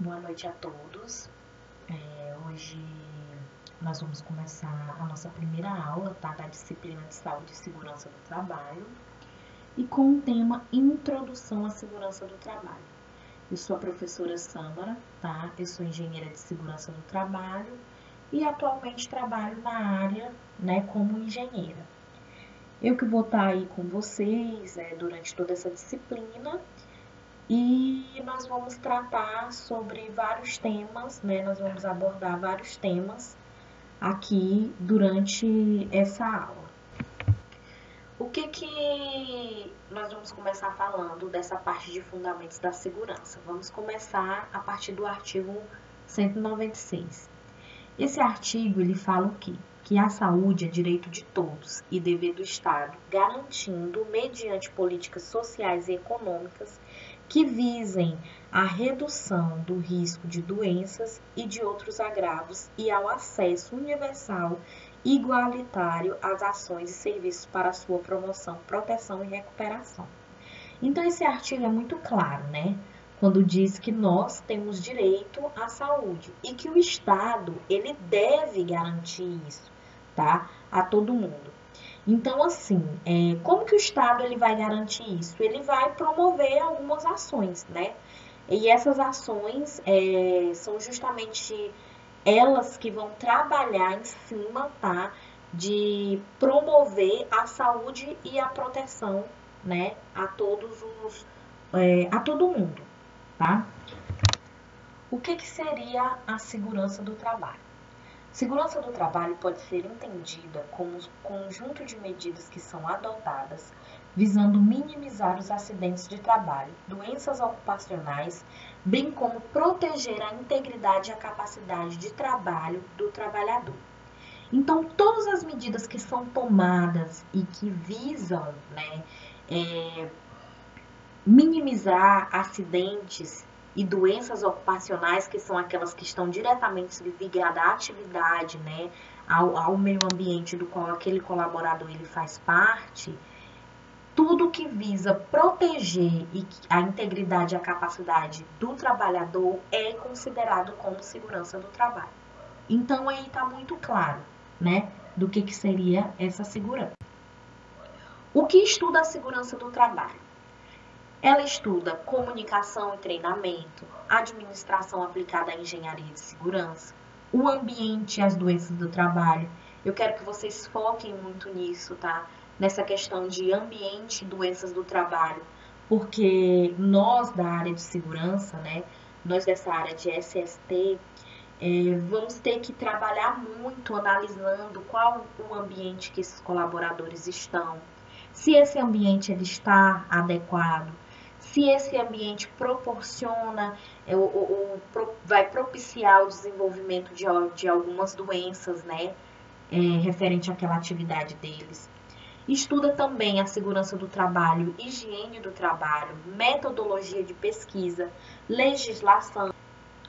Boa noite a todos. Hoje nós vamos começar a nossa primeira aula, tá? Da disciplina de Saúde e Segurança do Trabalho e com o tema Introdução à Segurança do Trabalho. Eu sou a professora Sâmara, tá? Eu sou engenheira de Segurança do Trabalho e atualmente trabalho na área, né, como engenheira. Eu que vou estar aí com vocês durante toda essa disciplina. E nós vamos tratar sobre vários temas, né? Nós vamos abordar vários temas aqui durante essa aula. O que nós vamos começar falando dessa parte de fundamentos da segurança? Vamos começar a partir do artigo 196. Esse artigo, ele fala o quê? Que a saúde é direito de todos e dever do Estado, garantindo, mediante políticas sociais e econômicas, que visem a redução do risco de doenças e de outros agravos e ao acesso universal e igualitário às ações e serviços para sua promoção, proteção e recuperação. Então, esse artigo é muito claro, né? Quando diz que nós temos direito à saúde e que o Estado, ele deve garantir isso, tá? A todo mundo. Então, assim, como que o Estado ele vai garantir isso? Ele vai promover algumas ações, né? E essas ações são justamente elas que vão trabalhar em cima, tá? De promover a saúde e a proteção, né? A todo mundo, tá? O que seria a segurança do trabalho? Segurança do trabalho pode ser entendida como um conjunto de medidas que são adotadas visando minimizar os acidentes de trabalho, doenças ocupacionais, bem como proteger a integridade e a capacidade de trabalho do trabalhador. Então, todas as medidas que são tomadas e que visam, né, minimizar acidentes e doenças ocupacionais, que são aquelas que estão diretamente ligadas à atividade, né, ao meio ambiente do qual aquele colaborador ele faz parte, tudo que visa proteger a integridade e a capacidade do trabalhador é considerado como segurança do trabalho. Então, aí está muito claro, né, do que seria essa segurança. O que estuda a segurança do trabalho? Ela estuda comunicação e treinamento, administração aplicada à engenharia de segurança, o ambiente e as doenças do trabalho. Eu quero que vocês foquem muito nisso, tá? Nessa questão de ambiente e doenças do trabalho, porque nós da área de segurança, né? Nós dessa área de SST, vamos ter que trabalhar muito analisando qual o ambiente que esses colaboradores estão, se esse ambiente ele está adequado, se esse ambiente proporciona vai propiciar o desenvolvimento de algumas doenças, né, referente àquela atividade deles. Estuda também a segurança do trabalho, higiene do trabalho, metodologia de pesquisa, legislação,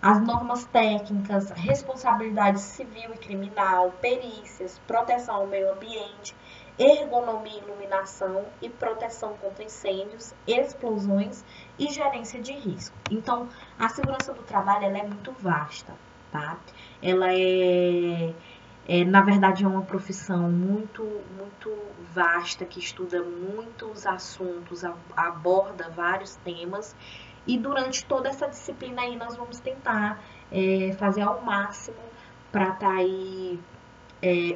as normas técnicas, responsabilidade civil e criminal, perícias, proteção ao meio ambiente, ergonomia e iluminação e proteção contra incêndios, explosões e gerência de risco. Então, a segurança do trabalho ela é muito vasta, tá? Ela na verdade, é uma profissão muito vasta, que estuda muitos assuntos, aborda vários temas, e durante toda essa disciplina aí nós vamos tentar fazer ao máximo para estar aí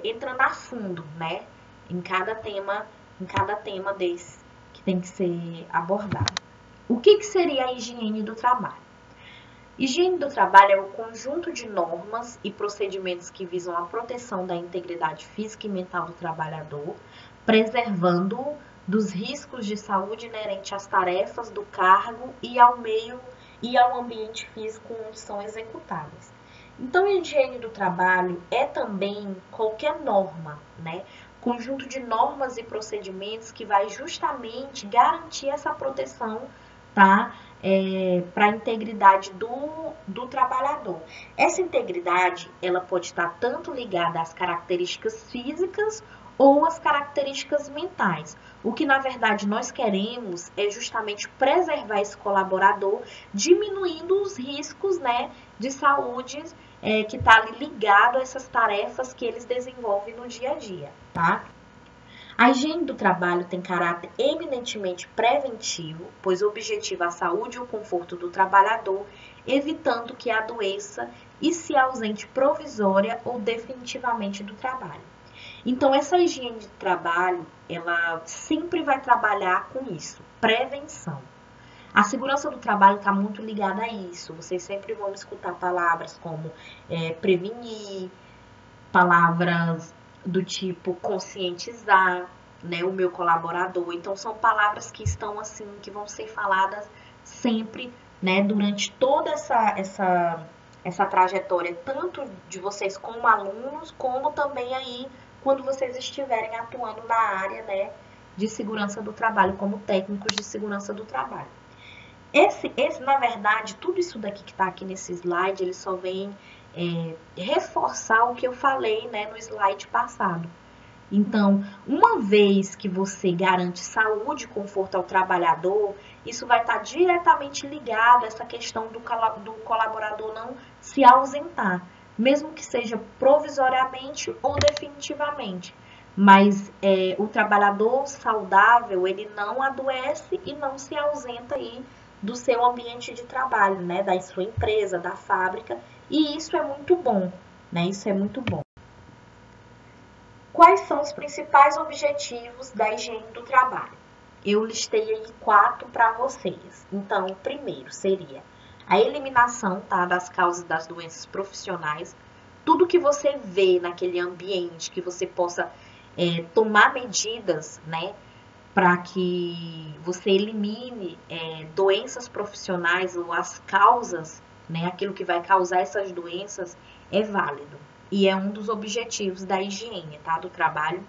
entrando a fundo, né? Em cada tema desse que tem que ser abordado. O que seria a higiene do trabalho? Higiene do trabalho é o conjunto de normas e procedimentos que visam a proteção da integridade física e mental do trabalhador, preservando-o dos riscos de saúde inerentes às tarefas do cargo e ao meio e ao ambiente físico onde são executadas. Então, a higiene do trabalho é também qualquer norma, né? Conjunto de normas e procedimentos que vai justamente garantir essa proteção, tá? Para a integridade do trabalhador. Essa integridade, ela pode estar tanto ligada às características físicas ou as características mentais. O que, na verdade, nós queremos é justamente preservar esse colaborador, diminuindo os riscos, né, de saúde que está ali ligado a essas tarefas que eles desenvolvem no dia a dia, tá? A higiene do trabalho tem caráter eminentemente preventivo, pois objetiva a saúde e o conforto do trabalhador, evitando que adoeça e se ausente provisória ou definitivamente do trabalho. Então, essa higiene de trabalho, ela sempre vai trabalhar com isso, prevenção. A segurança do trabalho está muito ligada a isso. Vocês sempre vão escutar palavras como prevenir, palavras do tipo conscientizar, né, o meu colaborador. Então, são palavras que estão assim, que vão ser faladas sempre, né, durante toda essa trajetória, tanto de vocês como alunos, como também aí quando vocês estiverem atuando na área, né, de segurança do trabalho, como técnicos de segurança do trabalho. Na verdade, tudo isso daqui que está aqui nesse slide, ele só vem reforçar o que eu falei, né, no slide passado. Então, uma vez que você garante saúde e conforto ao trabalhador, isso vai estar diretamente ligado a essa questão do colaborador não se ausentar, mesmo que seja provisoriamente ou definitivamente. Mas o trabalhador saudável, ele não adoece e não se ausenta aí do seu ambiente de trabalho, né, da sua empresa, da fábrica, e isso é muito bom, né, isso é muito bom. Quais são os principais objetivos da higiene do trabalho? Eu listei aí 4 para vocês. Então, o primeiro seria a eliminação, tá, das causas das doenças profissionais. Tudo que você vê naquele ambiente, que você possa tomar medidas, né, para que você elimine doenças profissionais ou as causas, né, aquilo que vai causar essas doenças, é válido. E é um dos objetivos da higiene, tá, do trabalho.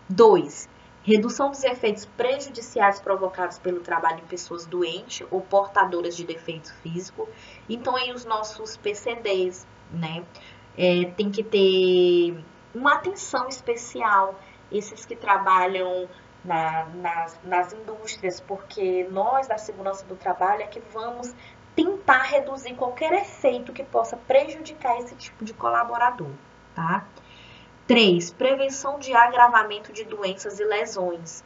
2. Redução dos efeitos prejudiciais provocados pelo trabalho em pessoas doentes ou portadoras de defeito físico. Então, aí os nossos PCDs, né, tem que ter uma atenção especial, esses que trabalham nas indústrias, porque nós da segurança do trabalho é que vamos tentar reduzir qualquer efeito que possa prejudicar esse tipo de colaborador, tá? 3. Prevenção de agravamento de doenças e lesões.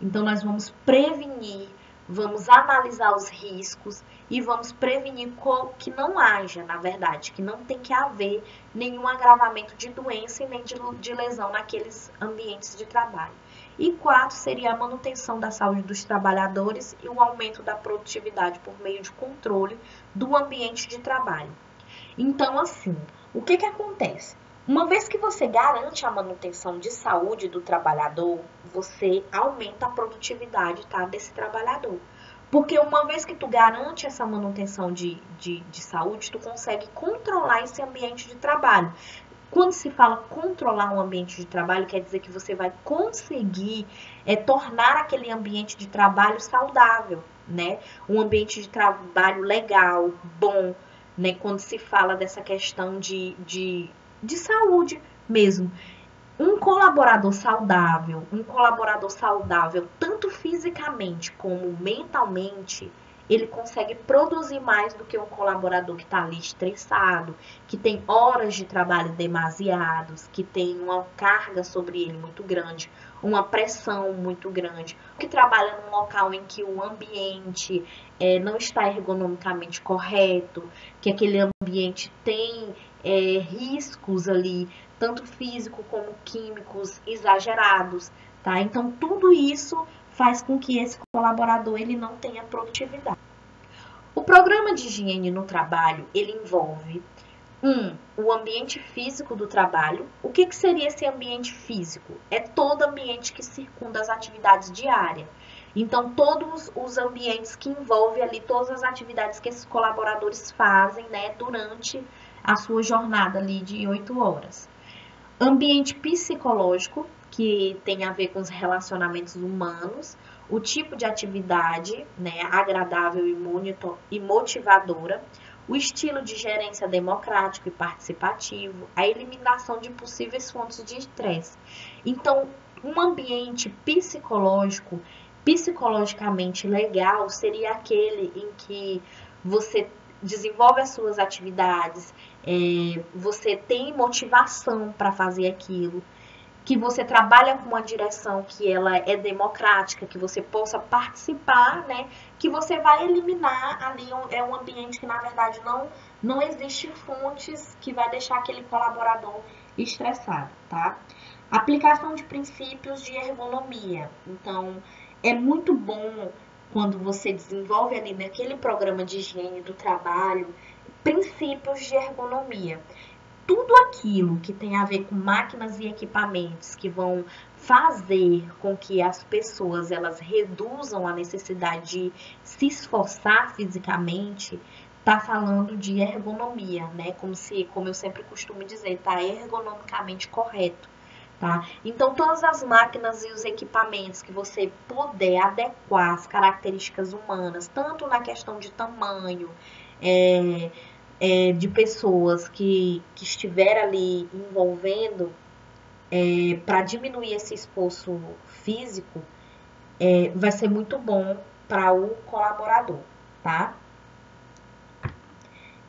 Então, nós vamos prevenir, vamos analisar os riscos e vamos prevenir que não haja, na verdade, que não tem que haver nenhum agravamento de doença e nem de lesão naqueles ambientes de trabalho. E 4 seria a manutenção da saúde dos trabalhadores e o aumento da produtividade por meio de controle do ambiente de trabalho. Então, assim, o que acontece? Uma vez que você garante a manutenção de saúde do trabalhador, você aumenta a produtividade, tá, desse trabalhador. Porque uma vez que tu garante essa manutenção de saúde, tu consegue controlar esse ambiente de trabalho. Quando se fala controlar um ambiente de trabalho, quer dizer que você vai conseguir tornar aquele ambiente de trabalho saudável, né? Um ambiente de trabalho legal, bom, né? Quando se fala dessa questão de saúde mesmo. Um colaborador saudável tanto fisicamente como mentalmente, ele consegue produzir mais do que um colaborador que está ali estressado, que tem horas de trabalho demasiados, que tem uma carga sobre ele muito grande, uma pressão muito grande, que trabalha num local em que o ambiente não está ergonomicamente correto, que aquele ambiente tem riscos ali, tanto físico como químicos exagerados, tá? Então, tudo isso faz com que esse colaborador ele não tenha produtividade. O programa de higiene no trabalho, ele envolve o ambiente físico do trabalho. O que seria esse ambiente físico? É todo ambiente que circunda as atividades diárias. Então, todos os ambientes que envolvem ali todas as atividades que esses colaboradores fazem, né, durante a sua jornada ali de 8 horas. Ambiente psicológico, que tem a ver com os relacionamentos humanos, o tipo de atividade, né, agradável e motivadora, o estilo de gerência democrático e participativo, a eliminação de possíveis fontes de estresse. Então, Um ambiente psicologicamente legal seria aquele em que você desenvolve as suas atividades, você tem motivação para fazer aquilo, que você trabalha com uma direção que ela é democrática, que você possa participar, né? Que você vai eliminar ali um ambiente que na verdade não existe fontes que vai deixar aquele colaborador estressado, tá? Aplicação de princípios de ergonomia. Então, é muito bom quando você desenvolve ali naquele programa de higiene do trabalho princípios de ergonomia. Tudo aquilo que tem a ver com máquinas e equipamentos que vão fazer com que as pessoas elas reduzam a necessidade de se esforçar fisicamente, tá falando de ergonomia, né? Como eu sempre costumo dizer, tá ergonomicamente correto, tá? Então, todas as máquinas e os equipamentos que você puder adequar às características humanas, tanto na questão de tamanho, de pessoas que estiver ali envolvendo para diminuir esse esforço físico, vai ser muito bom para o colaborador, tá?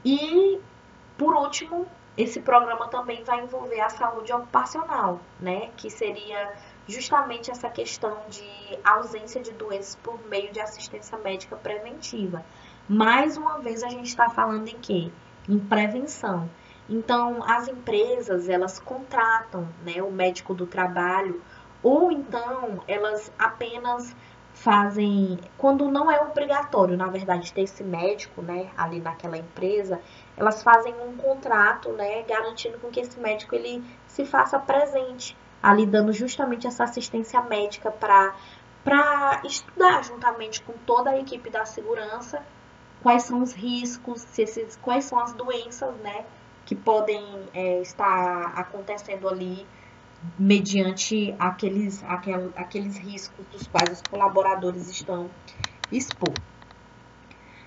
E, por último, esse programa também vai envolver a saúde ocupacional, né? Que seria justamente essa questão de ausência de doenças por meio de assistência médica preventiva. Mais uma vez, a gente está falando em quê? Em prevenção. Então, as empresas, elas contratam, né, o médico do trabalho, ou então elas apenas fazem, quando não é obrigatório, na verdade, ter esse médico, né, ali naquela empresa, elas fazem um contrato, né, garantindo com que esse médico ele se faça presente, ali dando justamente essa assistência médica para estudar juntamente com toda a equipe da segurança quais são os riscos, quais são as doenças, né, que podem estar acontecendo ali mediante aqueles riscos dos quais os colaboradores estão expostos.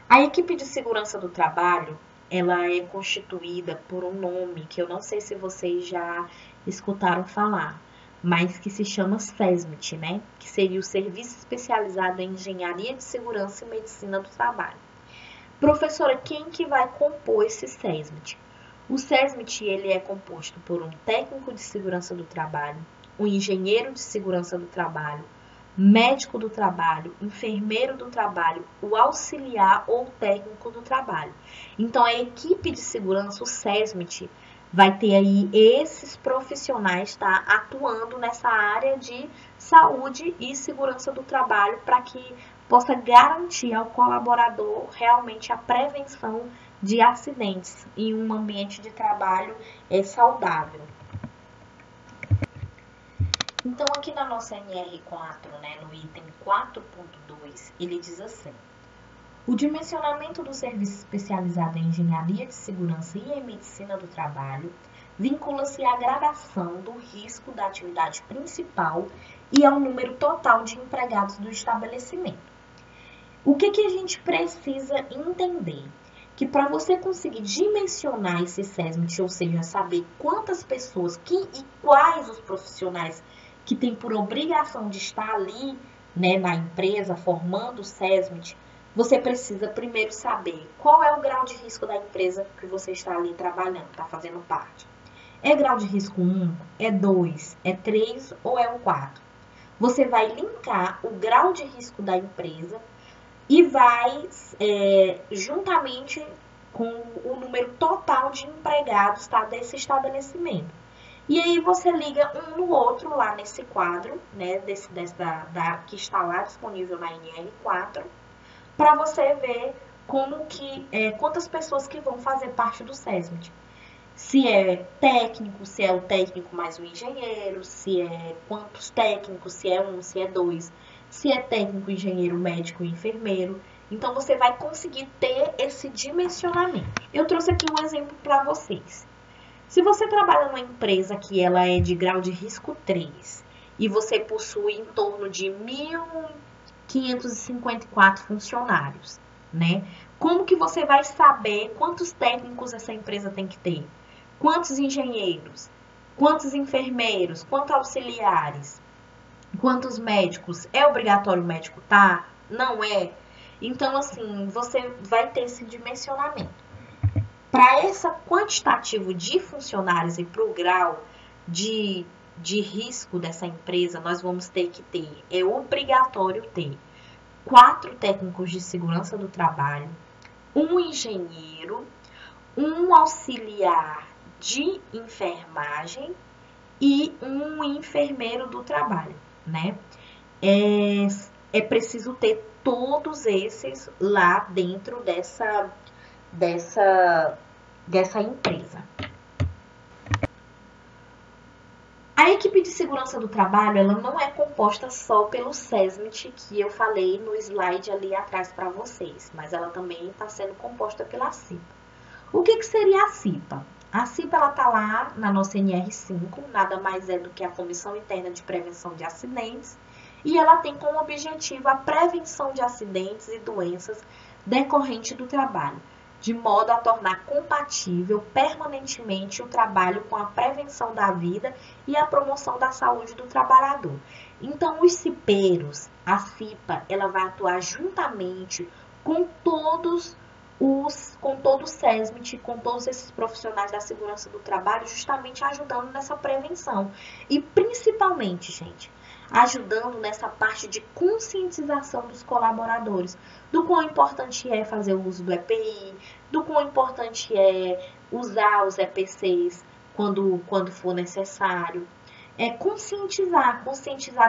A equipe de segurança do trabalho, ela é constituída por um nome que eu não sei se vocês já escutaram falar, mas que se chama SESMIT, né? Que seria o Serviço Especializado em Engenharia de Segurança e Medicina do Trabalho. Professora, quem que vai compor esse SESMIT? O SESMIT ele é composto por um técnico de segurança do trabalho, um engenheiro de segurança do trabalho, médico do trabalho, enfermeiro do trabalho, o auxiliar ou técnico do trabalho. Então, a equipe de segurança, o SESMIT, vai ter aí esses profissionais atuando nessa área de saúde e segurança do trabalho para que possa garantir ao colaborador realmente a prevenção de acidentes em um ambiente de trabalho saudável. Então, aqui na nossa NR4, né, no item 4.2, ele diz assim: o dimensionamento do serviço especializado em engenharia de segurança e em medicina do trabalho vincula-se à gradação do risco da atividade principal e ao número total de empregados do estabelecimento. O que a gente precisa entender? Que para você conseguir dimensionar esse SESMIT, ou seja, saber quantas pessoas e quais os profissionais que têm por obrigação de estar ali, né, na empresa, formando o SESMIT, você precisa primeiro saber qual é o grau de risco da empresa que você está ali trabalhando, está fazendo parte. É grau de risco 1, é 2, é 3 ou é o 4? Você vai linkar o grau de risco da empresa e vai, juntamente com o número total de empregados desse estabelecimento. E aí você liga um no outro lá nesse quadro, né, que está lá disponível na NR4, para você ver quantas pessoas que vão fazer parte do SESMIT. Se é técnico, se é o técnico mais o engenheiro, se é quantos técnicos, se é um, se é dois, se é técnico, engenheiro, médico e enfermeiro. Então, você vai conseguir ter esse dimensionamento. Eu trouxe aqui um exemplo para vocês. Se você trabalha numa empresa que ela é de grau de risco 3 e você possui em torno de 1.554 funcionários, né? Como que você vai saber quantos técnicos essa empresa tem que ter? Quantos engenheiros? Quantos enfermeiros? Quantos auxiliares? Quantos médicos? É obrigatório o médico tá? Não é? Então, assim, você vai ter esse dimensionamento. Para esse quantitativo de funcionários e para o grau de risco dessa empresa, nós vamos ter que ter, é obrigatório ter 4 técnicos de segurança do trabalho, um engenheiro, um auxiliar de enfermagem e um enfermeiro do trabalho, né? É preciso ter todos esses lá dentro dessa empresa. A equipe de segurança do trabalho, ela não é composta só pelo SESMIT, que eu falei no slide ali atrás para vocês, mas ela também está sendo composta pela CIPA. O que seria a CIPA? A CIPA está lá na nossa NR5, nada mais é do que a Comissão Interna de Prevenção de Acidentes, e ela tem como objetivo a prevenção de acidentes e doenças decorrentes do trabalho, de modo a tornar compatível permanentemente o trabalho com a prevenção da vida e a promoção da saúde do trabalhador. Então, os cipeiros, a CIPA, ela vai atuar juntamente com todo o SESMIT, com todos esses profissionais da segurança do trabalho, justamente ajudando nessa prevenção. E principalmente, gente, ajudando nessa parte de conscientização dos colaboradores, do quão importante é fazer o uso do EPI, do quão importante é usar os EPCs quando for necessário. Conscientizar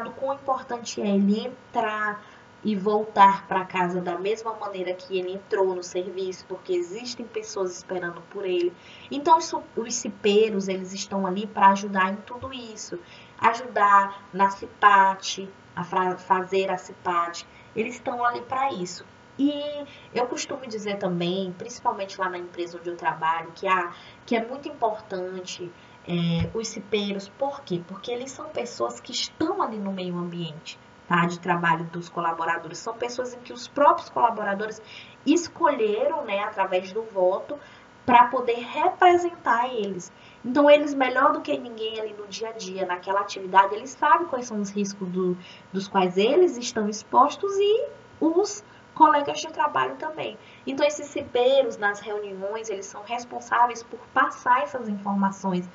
do quão importante é ele entrar e voltar para casa da mesma maneira que ele entrou no serviço, porque existem pessoas esperando por ele. Então, os cipeiros, eles estão ali para ajudar em tudo isso. Ajudar na CIPAT, a fazer a CIPAT. Eles estão ali para isso. E eu costumo dizer também, principalmente lá na empresa onde eu trabalho, que é muito importante os cipeiros. Por quê? Porque eles são pessoas que estão ali no meio ambiente, tá, de trabalho dos colaboradores. São pessoas em que os próprios colaboradores escolheram, né, através do voto, para poder representar eles. Então, eles, melhor do que ninguém ali no dia a dia, naquela atividade, eles sabem quais são os riscos dos quais eles estão expostos e os colegas de trabalho também. Então, esses cipeiros, nas reuniões, eles são responsáveis por passar essas informações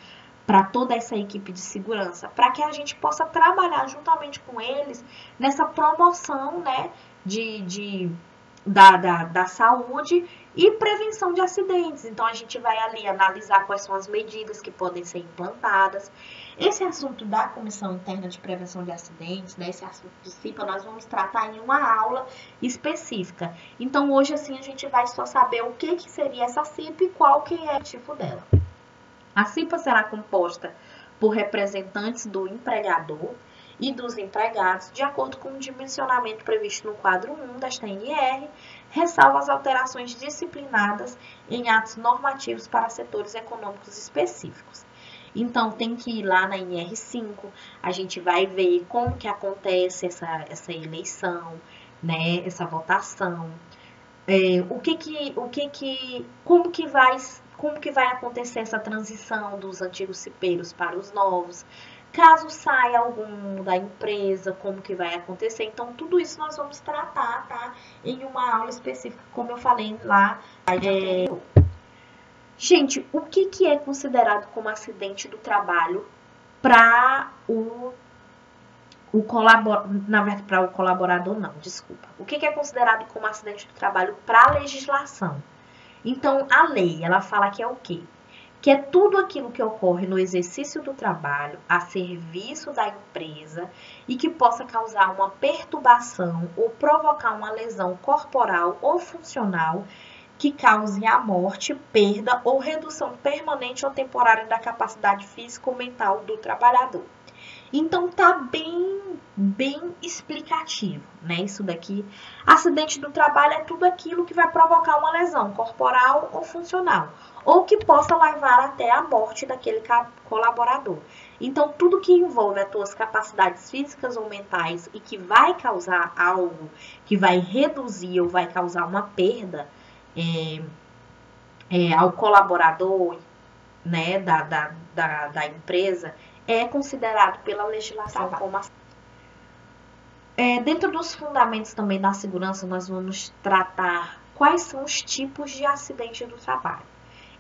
para toda essa equipe de segurança, para que a gente possa trabalhar juntamente com eles nessa promoção, né, da saúde e prevenção de acidentes. Então, a gente vai ali analisar quais são as medidas que podem ser implantadas. Esse assunto da Comissão Interna de Prevenção de Acidentes, né, esse assunto de CIPA, nós vamos tratar em uma aula específica. Então, hoje, assim, a gente vai só saber o que seria essa CIPA e qual que é o tipo dela. A CIPA será composta por representantes do empregador e dos empregados, de acordo com o dimensionamento previsto no quadro 1 desta NR, ressalva as alterações disciplinadas em atos normativos para setores econômicos específicos. Então, tem que ir lá na NR5, a gente vai ver como que acontece essa eleição, né, essa votação, como que vai acontecer essa transição dos antigos cipeiros para os novos, caso saia algum da empresa, como que vai acontecer. Então, tudo isso nós vamos tratar, tá, em uma aula específica, como eu falei lá. Gente, o que é considerado como acidente do trabalho para o colaborador, não, desculpa. O que é considerado como acidente do trabalho para a legislação? Então, a lei, ela fala que é o quê? Que é tudo aquilo que ocorre no exercício do trabalho, a serviço da empresa e que possa causar uma perturbação ou provocar uma lesão corporal ou funcional que cause a morte, perda ou redução permanente ou temporária da capacidade física ou mental do trabalhador. Então, tá bem explicativo, né? Isso daqui. Acidente do trabalho é tudo aquilo que vai provocar uma lesão corporal ou funcional, ou que possa levar até a morte daquele colaborador. Então, tudo que envolve as tuas capacidades físicas ou mentais e que vai causar algo, que vai reduzir ou vai causar uma perda ao colaborador, né, da empresa, é considerado pela legislação como acidente. Dentro dos fundamentos também da segurança, nós vamos tratar quais são os tipos de acidente do trabalho.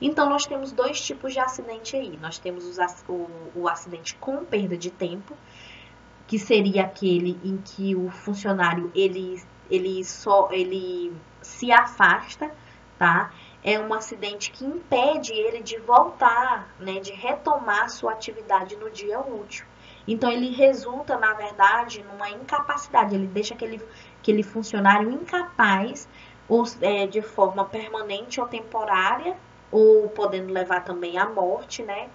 Então, nós temos dois tipos de acidente aí. Nós temos o acidente com perda de tempo, que seria aquele em que o funcionário ele se afasta, tá? É um acidente que impede ele de voltar, né, de retomar sua atividade no dia útil. Então, ele resulta, na verdade, numa incapacidade. Ele deixa aquele funcionário incapaz, ou, de forma permanente ou temporária, ou podendo levar também à morte, né?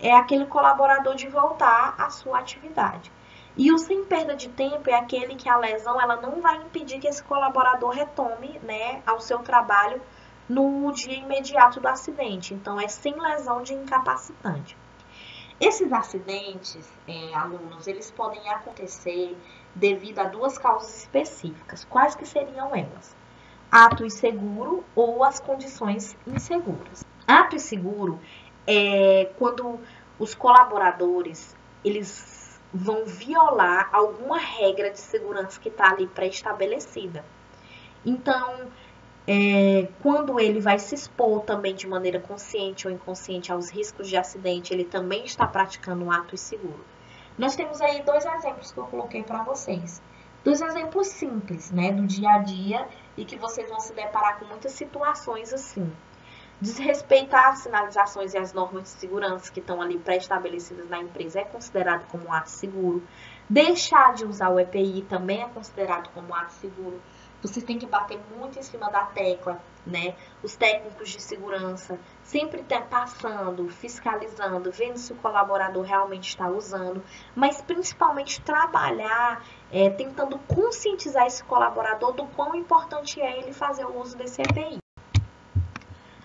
É aquele colaborador de voltar à sua atividade. E o sem perda de tempo é aquele que a lesão ela não vai impedir que esse colaborador retome, né, ao seu trabalho no dia imediato do acidente. Então, é sem lesão de incapacitante. Esses acidentes, alunos, eles podem acontecer devido a duas causas específicas. Quais que seriam elas? Ato inseguro ou as condições inseguras. Ato inseguro é quando os colaboradores, eles vão violar alguma regra de segurança que está ali pré-estabelecida. Então, quando ele vai se expor também de maneira consciente ou inconsciente aos riscos de acidente, ele também está praticando um ato inseguro. Nós temos aí dois exemplos que eu coloquei para vocês. Dois exemplos simples, né, do dia a dia e que vocês vão se deparar com muitas situações assim. Desrespeitar as sinalizações e as normas de segurança que estão ali pré-estabelecidas na empresa é considerado como um ato seguro. Deixar de usar o EPI também é considerado como um ato seguro. Vocês têm que bater muito em cima da tecla, né? Os técnicos de segurança sempre passando, fiscalizando, vendo se o colaborador realmente está usando, mas principalmente trabalhar, tentando conscientizar esse colaborador do quão importante é ele fazer o uso desse EPI.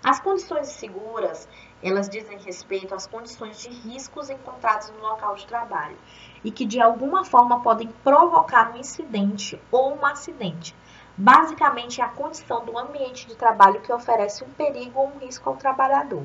As condições seguras, elas dizem respeito às condições de riscos encontrados no local de trabalho e que de alguma forma podem provocar um incidente ou um acidente. Basicamente, é a condição do ambiente de trabalho que oferece um perigo ou um risco ao trabalhador.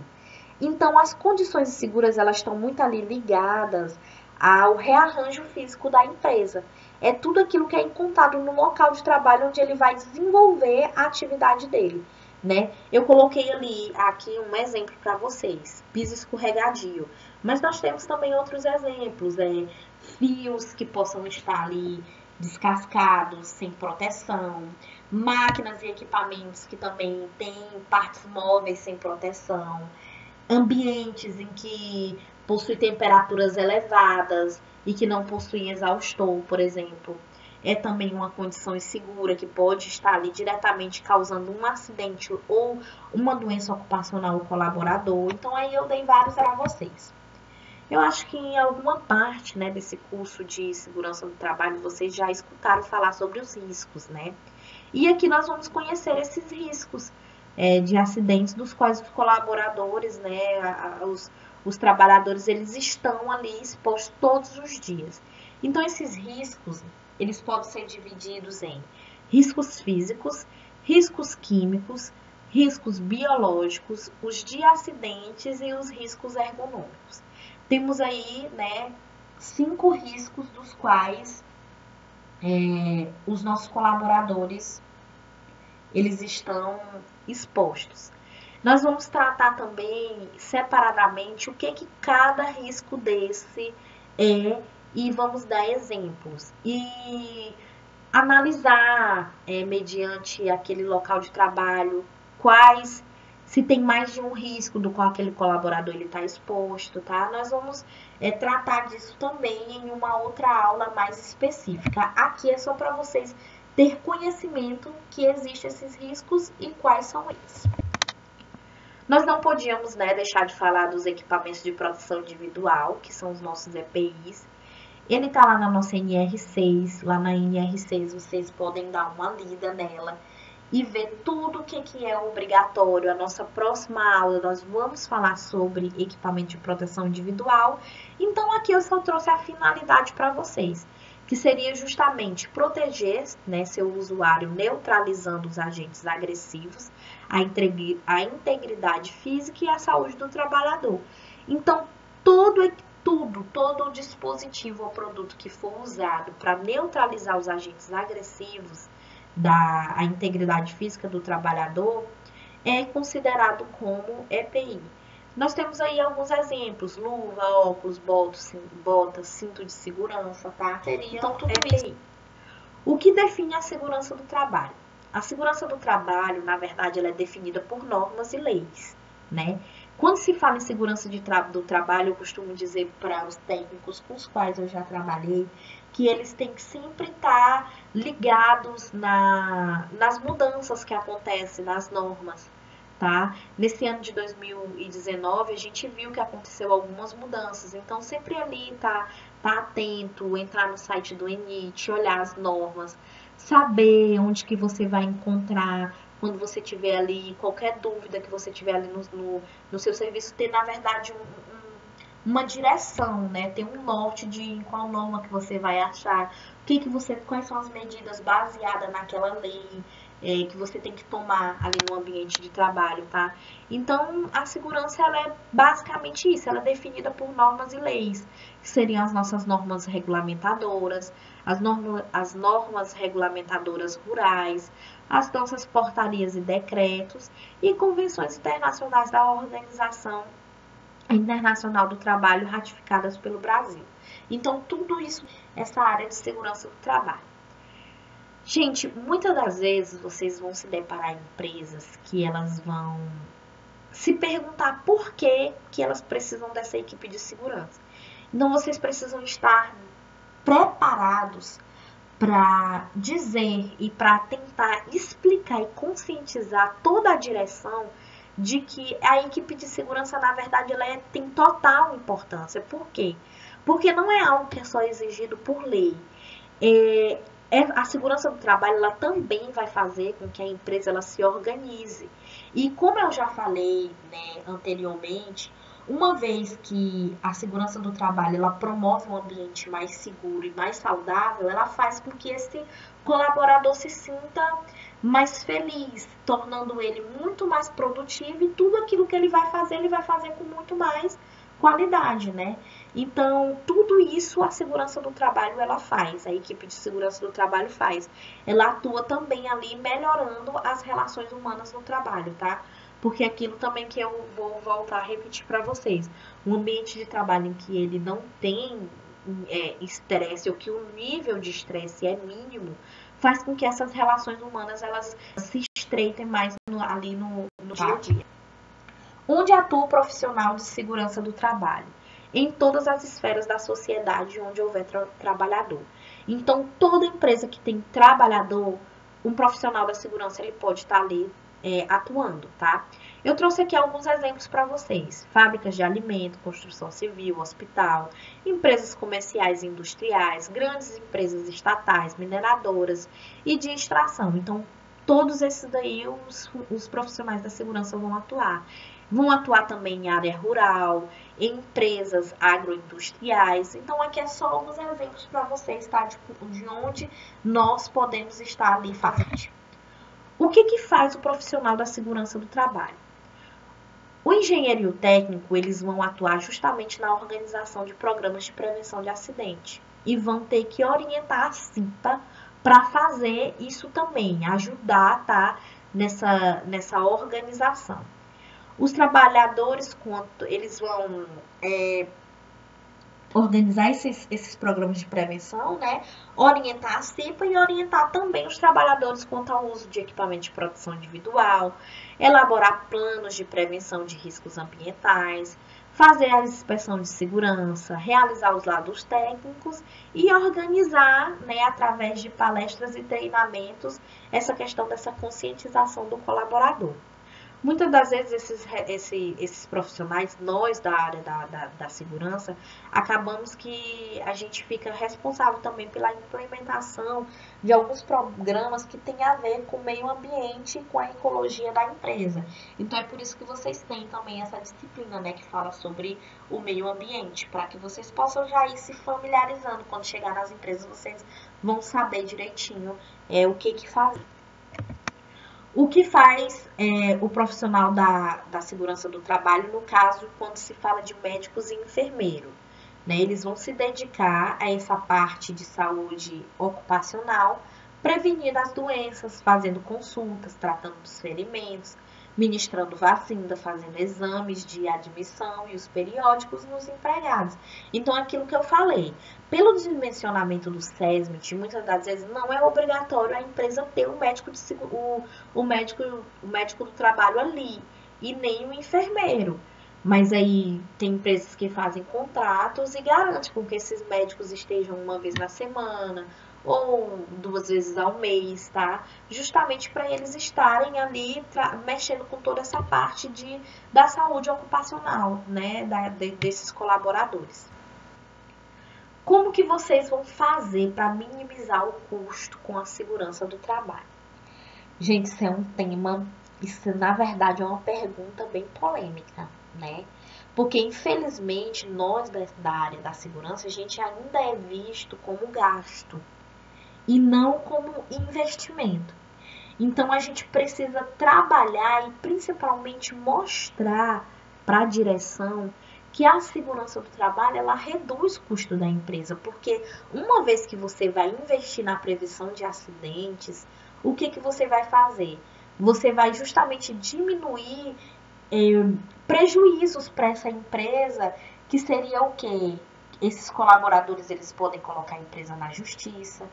Então, as condições seguras, elas estão muito ali ligadas ao rearranjo físico da empresa. É tudo aquilo que é encontrado no local de trabalho onde ele vai desenvolver a atividade dele, né? Eu coloquei aqui um exemplo para vocês, piso escorregadio. Mas nós temos também outros exemplos, fios que possam estar ali descascados, sem proteção, máquinas e equipamentos que também têm partes móveis sem proteção, ambientes em que possui temperaturas elevadas e que não possuem exaustor, por exemplo. É também uma condição insegura que pode estar ali diretamente causando um acidente ou uma doença ocupacional ao colaborador. Então, aí eu dei vários para vocês. Eu acho que em alguma parte, né, desse curso de segurança do trabalho, vocês já escutaram falar sobre os riscos, né? E aqui nós vamos conhecer esses riscos de acidentes dos quais os colaboradores, né, os trabalhadores, eles estão ali expostos todos os dias. Então, esses riscos, eles podem ser divididos em riscos físicos, riscos químicos, riscos biológicos, os de acidentes e os riscos ergonômicos. Temos aí, né, 5 riscos dos quais os nossos colaboradores eles estão expostos. Nós vamos tratar também separadamente o que cada risco desse é e vamos dar exemplos. E analisar, mediante aquele local de trabalho, se tem mais de um risco do qual aquele colaborador está exposto, tá? Nós vamos tratar disso também em uma outra aula mais específica. Aqui é só para vocês ter conhecimento que existem esses riscos e quais são eles. Nós não podíamos, né, deixar de falar dos equipamentos de proteção individual, que são os nossos EPIs. Ele está lá na nossa NR6, lá na NR6 vocês podem dar uma lida nela e ver tudo o que é obrigatório. A nossa próxima aula nós vamos falar sobre equipamento de proteção individual. Então aqui eu só trouxe a finalidade para vocês, que seria justamente proteger, né, seu usuário neutralizando os agentes agressivos, a integridade física e a saúde do trabalhador. Então, todo o dispositivo ou produto que for usado para neutralizar os agentes agressivos da integridade física do trabalhador é considerado como EPI. Nós temos aí alguns exemplos: luva, óculos, botas, cinto de segurança, tá? Então, tudo EPI. O que define a segurança do trabalho? A segurança do trabalho, na verdade, ela é definida por normas e leis, né? Quando se fala em segurança do trabalho, eu costumo dizer para os técnicos com os quais eu já trabalhei que eles têm que sempre estar ligados nas mudanças que acontecem, nas normas, tá? Nesse ano de 2019, a gente viu que aconteceu algumas mudanças, então sempre ali tá atento, entrar no site do ENIT, olhar as normas, saber onde que você vai encontrar quando você tiver ali, qualquer dúvida que você tiver ali no seu serviço, ter, na verdade, uma direção, né? Ter um norte de em qual norma que você vai achar, quais são as medidas baseadas naquela lei que você tem que tomar ali no ambiente de trabalho, tá? Então, a segurança, ela é basicamente isso, ela é definida por normas e leis, que seriam as nossas normas regulamentadoras, as normas regulamentadoras rurais, as nossas portarias e decretos e convenções internacionais da Organização Internacional do Trabalho ratificadas pelo Brasil. Então, tudo isso, essa área de segurança do trabalho. Gente, muitas das vezes vocês vão se deparar em empresas que elas vão se perguntar por que elas precisam dessa equipe de segurança. Então, vocês precisam estar preparados para dizer e para tentar explicar e conscientizar toda a direção de que a equipe de segurança, na verdade, ela tem total importância. Por quê? Porque não é algo que é só exigido por lei. A segurança do trabalho, ela também vai fazer com que a empresa ela se organize. E como eu já falei, né, anteriormente, uma vez que a segurança do trabalho ela promove um ambiente mais seguro e mais saudável, ela faz com que esse colaborador se sinta mais feliz, tornando ele muito mais produtivo e tudo aquilo que ele vai fazer com muito mais qualidade, né? Então, tudo isso a segurança do trabalho ela faz, a equipe de segurança do trabalho faz. Ela atua também ali melhorando as relações humanas no trabalho, tá? Porque aquilo também que eu vou voltar a repetir para vocês. Um ambiente de trabalho em que ele não tem estresse, ou que o nível de estresse é mínimo, faz com que essas relações humanas elas se estreitem mais ali no dia a dia. Onde atua o profissional de segurança do trabalho? Em todas as esferas da sociedade onde houver trabalhador. Então, toda empresa que tem trabalhador, um profissional da segurança ele pode estar ali atuando, tá? Eu trouxe aqui alguns exemplos para vocês. Fábricas de alimento, construção civil, hospital, empresas comerciais e industriais, grandes empresas estatais, mineradoras e de extração. Então, todos esses daí os profissionais da segurança vão atuar. Vão atuar também em área rural, em empresas agroindustriais. Então, aqui é só alguns exemplos para vocês, tá? De onde nós podemos estar ali fazendo. O que faz o profissional da segurança do trabalho? O engenheiro e o técnico, eles vão atuar justamente na organização de programas de prevenção de acidente e vão ter que orientar a CIPA para fazer isso também, ajudar, tá, nessa organização. Os trabalhadores, eles vão organizar esses programas de prevenção, né? Orientar a CIPA e orientar também os trabalhadores quanto ao uso de equipamento de proteção individual, elaborar planos de prevenção de riscos ambientais, fazer a inspeção de segurança, realizar os laudos técnicos e organizar, né, através de palestras e treinamentos, essa questão dessa conscientização do colaborador. Muitas das vezes esses profissionais, nós da área da segurança, acabamos que a gente fica responsável também pela implementação de alguns programas que têm a ver com o meio ambiente e com a ecologia da empresa. Então é por isso que vocês têm também essa disciplina, né, que fala sobre o meio ambiente, para que vocês possam já ir se familiarizando. Quando chegar nas empresas, vocês vão saber direitinho o que fazer. O que faz o profissional da segurança do trabalho, no caso, quando se fala de médicos e enfermeiros? né? Eles vão se dedicar a essa parte de saúde ocupacional, prevenindo as doenças, fazendo consultas, tratando dos ferimentos, ministrando vacina, fazendo exames de admissão e os periódicos nos empregados. Então, aquilo que eu falei, pelo dimensionamento do SESMIT, muitas das vezes não é obrigatório a empresa ter o médico do trabalho ali e nem o enfermeiro. Mas aí tem empresas que fazem contratos e garantem com que esses médicos estejam uma vez na semana ou 2 vezes ao mês, tá? Justamente para eles estarem ali mexendo com toda essa parte da saúde ocupacional, né? Desses colaboradores. Como que vocês vão fazer para minimizar o custo com a segurança do trabalho? Gente, isso é um tema, isso na verdade é uma pergunta bem polêmica, né? Porque infelizmente nós da área da segurança, a gente ainda é visto como gasto e não como investimento. Então a gente precisa trabalhar e principalmente mostrar para a direção que a segurança do trabalho ela reduz o custo da empresa, porque uma vez que você vai investir na prevenção de acidentes, o que você vai fazer? Você vai justamente diminuir prejuízos para essa empresa, que seria o quê? Esses colaboradores eles podem colocar a empresa na justiça.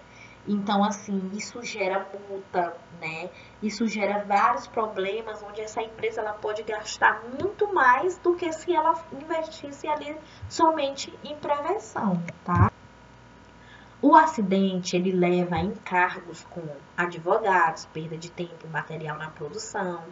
Então, assim, isso gera multa, né? Isso gera vários problemas, onde essa empresa ela pode gastar muito mais do que se ela investisse ali somente em prevenção, tá? O acidente, ele leva a encargos com advogados, perda de tempo e material na produção.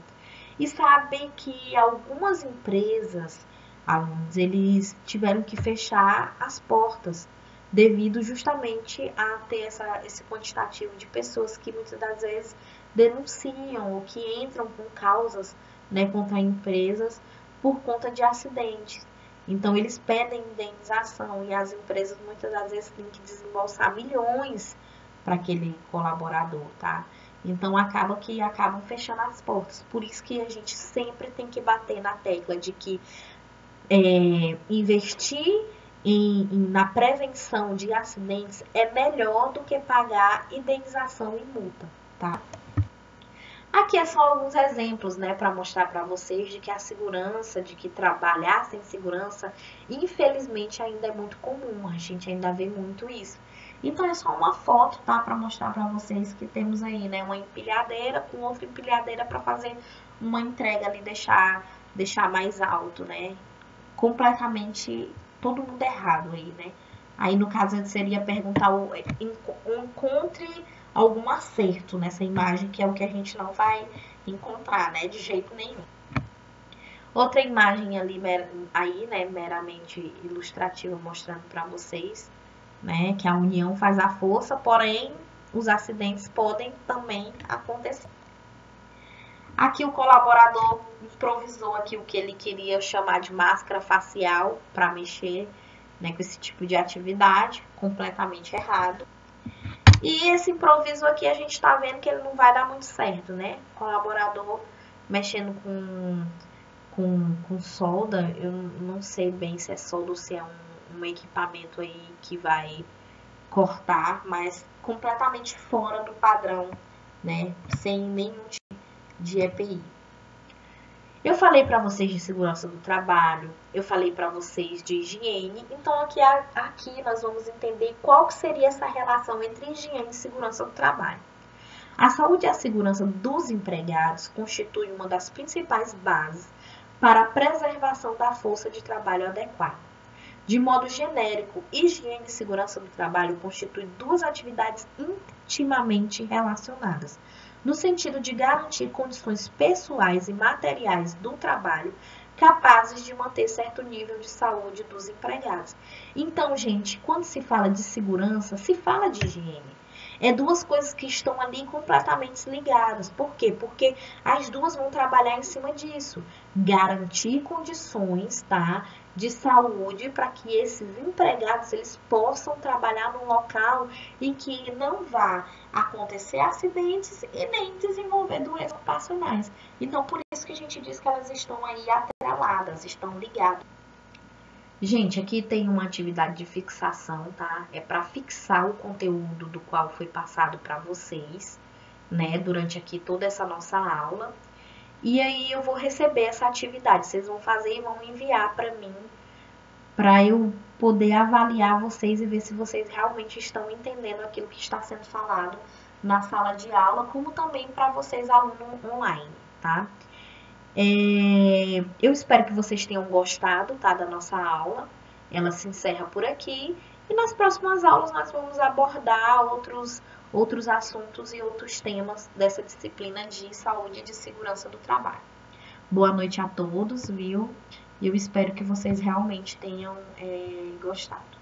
E sabe que algumas empresas, alunos, eles tiveram que fechar as portas devido justamente a ter esse quantitativo de pessoas que muitas das vezes denunciam ou que entram com causas, né, contra empresas por conta de acidentes. Então, eles pedem indenização e as empresas muitas das vezes têm que desembolsar milhões para aquele colaborador, tá? Então, acabam fechando as portas. Por isso que a gente sempre tem que bater na tecla de que investir na prevenção de acidentes é melhor do que pagar indenização e multa, tá? Aqui é só alguns exemplos, né, para mostrar para vocês de que a segurança, de que trabalhar sem segurança, infelizmente ainda é muito comum, a gente ainda vê muito isso. Então é só uma foto, tá, para mostrar para vocês que temos aí, né, uma empilhadeira com outra empilhadeira para fazer uma entrega ali, deixar mais alto, né? Completamente todo mundo errado aí, né? Aí no caso seria perguntar encontre algum acerto nessa imagem, que é o que a gente não vai encontrar, né? De jeito nenhum. Outra imagem ali aí, né, meramente ilustrativa, mostrando para vocês, né, que a união faz a força, porém os acidentes podem também acontecer. Aqui o colaborador improvisou aqui o que ele queria chamar de máscara facial para mexer, né, com esse tipo de atividade, completamente errado. E esse improviso aqui a gente tá vendo que ele não vai dar muito certo, né? O colaborador mexendo com solda, eu não sei bem se é solda ou se é um equipamento aí que vai cortar, mas completamente fora do padrão, né? Sem nenhum tipo de EPI. Eu falei para vocês de segurança do trabalho, eu falei para vocês de higiene, então aqui nós vamos entender qual que seria essa relação entre higiene e segurança do trabalho. A saúde e a segurança dos empregados constituem uma das principais bases para a preservação da força de trabalho adequada. De modo genérico, higiene e segurança do trabalho constituem duas atividades intimamente relacionadas, no sentido de garantir condições pessoais e materiais do trabalho capazes de manter certo nível de saúde dos empregados. Então, gente, quando se fala de segurança, se fala de higiene. É duas coisas que estão ali completamente ligadas. Por quê? Porque as duas vão trabalhar em cima disso. Garantir condições, tá, de saúde para que esses empregados eles possam trabalhar num local em que não vá acontecer acidentes e nem desenvolver doenças ocupacionais. Então, por isso que a gente diz que elas estão aí atreladas, estão ligadas. Gente, aqui tem uma atividade de fixação, tá? É para fixar o conteúdo do qual foi passado para vocês, né, durante aqui toda essa nossa aula. E aí eu vou receber essa atividade, vocês vão fazer e vão enviar para mim, para eu poder avaliar vocês e ver se vocês realmente estão entendendo aquilo que está sendo falado na sala de aula, como também para vocês alunos online, tá? Eu espero que vocês tenham gostado, tá, da nossa aula. Ela se encerra por aqui e nas próximas aulas nós vamos abordar outros assuntos e outros temas dessa disciplina de saúde e de segurança do trabalho. Boa noite a todos, viu? E eu espero que vocês realmente tenham gostado.